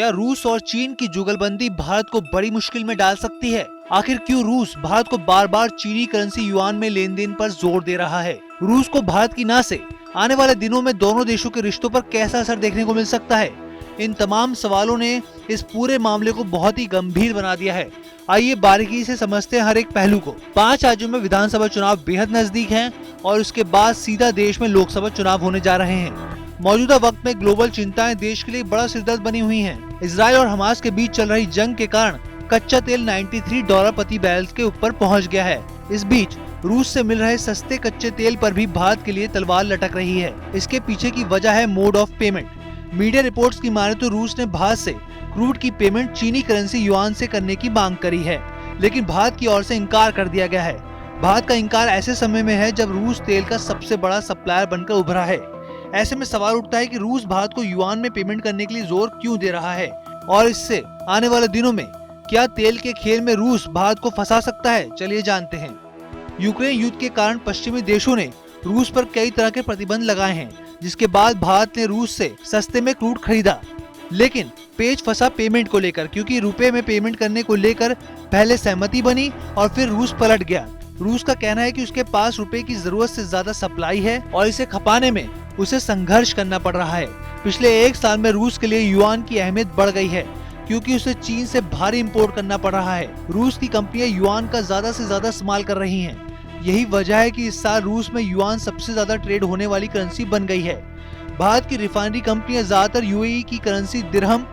क्या रूस और चीन की जुगलबंदी भारत को बड़ी मुश्किल में डाल सकती है? आखिर क्यों रूस भारत को बार बार चीनी करेंसी युआन में लेन देन पर जोर दे रहा है? रूस को भारत की ना से आने वाले दिनों में दोनों देशों के रिश्तों पर कैसा असर देखने को मिल सकता है? इन तमाम सवालों ने इस पूरे मामले को बहुत ही गंभीर बना दिया है। आइए बारीकी से समझते हैं हर एक पहलू को। 5 राज्यों में विधानसभा चुनाव बेहद नजदीक हैं और उसके बाद सीधा देश में लोकसभा चुनाव होने जा रहे हैं। मौजूदा वक्त में ग्लोबल चिंताएं देश के लिए बड़ा सिरदर्द बनी हुई हैं। इजराइल और हमास के बीच चल रही जंग के कारण कच्चा तेल $93 प्रति बैरल के ऊपर पहुंच गया है। इस बीच रूस से मिल रहे सस्ते कच्चे तेल पर भी भारत के लिए तलवार लटक रही है। इसके पीछे की वजह है mode of payment. Media reports की माने तो रूस ने भारत से क्रूड की पेमेंट चीनी करेंसी युआन से करने की मांग करी है, लेकिन भारत की ओर से इनकार कर दिया गया है। भारत का इनकार ऐसे समय में है जब रूस तेल का सबसे बड़ा सप्लायर बनकर उभरा है। ऐसे में सवाल उठता है कि रूस भारत को युआन में पेमेंट करने के लिए जोर क्यों दे रहा है और इससे आने वाले दिनों में क्या तेल के खेल में रूस भारत को फंसा सकता है? चलिए जानते हैं। यूक्रेन युद्ध के कारण पश्चिमी देशों ने रूस पर कई तरह के प्रतिबंध लगाए हैं, जिसके बाद भारत ने रूस से सस्ते में क्रूड खरीदा। लेकिन पेच फंसा पेमेंट को लेकर, क्योंकि रुपए में पेमेंट करने को लेकर पहले सहमति बनी और फिर रूस पलट गया। रूस का कहना है कि उसके पास रुपए की जरूरत से ज्यादा सप्लाई है और इसे खपाने में उसे संघर्ष करना पड़ रहा है। पिछले 1 साल में रूस के लिए युआन की अहमियत बढ़ गई है, क्योंकि उसे चीन से भारी इंपोर्ट करना पड़ रहा है। रूस की कंपनियां युआन का ज्यादा से ज्यादा इस्तेमाल कर रही हैं। यही वजह है कि इस साल रूस में युआन सबसे ज्यादा ट्रेड होने वाली करेंसी बन गई है। भारत की रिफाइनरी कंपनियां ज्यादातर यूएई की करेंसी दिरहम,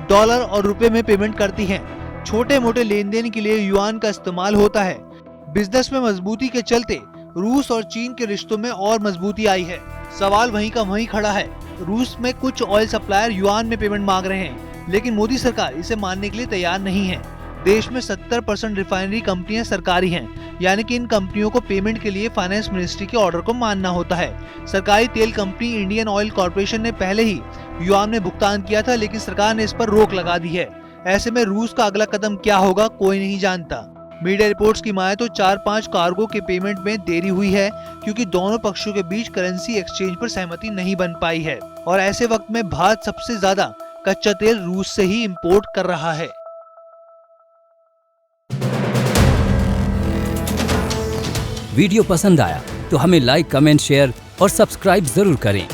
डॉलर और रुपए में पेमेंट करती हैं। छोटे मोटे लेन देन के लिए युआन का इस्तेमाल होता है। बिजनेस में मजबूती के चलते रूस और चीन के रिश्तों में और मजबूती आई है। सवाल वहीं का वहीं खड़ा है। रूस में कुछ ऑयल सप्लायर युआन में पेमेंट मांग रहे हैं, लेकिन मोदी सरकार इसे मानने के लिए तैयार नहीं है। देश में 70% रिफाइनरी कंपनियां सरकारी हैं, यानी कि इन कंपनियों को पेमेंट के लिए फाइनेंस मिनिस्ट्री के ऑर्डर को मानना होता है। सरकारी तेल कंपनी इंडियन ऑयल कॉर्पोरेशन ने पहले ही युआन में भुगतान किया था, लेकिन सरकार ने इस पर रोक लगा दी है। ऐसे में रूस का अगला कदम क्या होगा, कोई नहीं जानता। मीडिया रिपोर्ट्स की माने तो 4-5 कार्गो के पेमेंट में देरी हुई है, क्योंकि दोनों पक्षों के बीच करेंसी एक्सचेंज पर सहमति नहीं बन पाई है और ऐसे वक्त में भारत सबसे ज्यादा कच्चा तेल रूस से ही इंपोर्ट कर रहा है। वीडियो पसंद आया तो हमें लाइक, कमेंट, शेयर और सब्सक्राइब जरूर करें।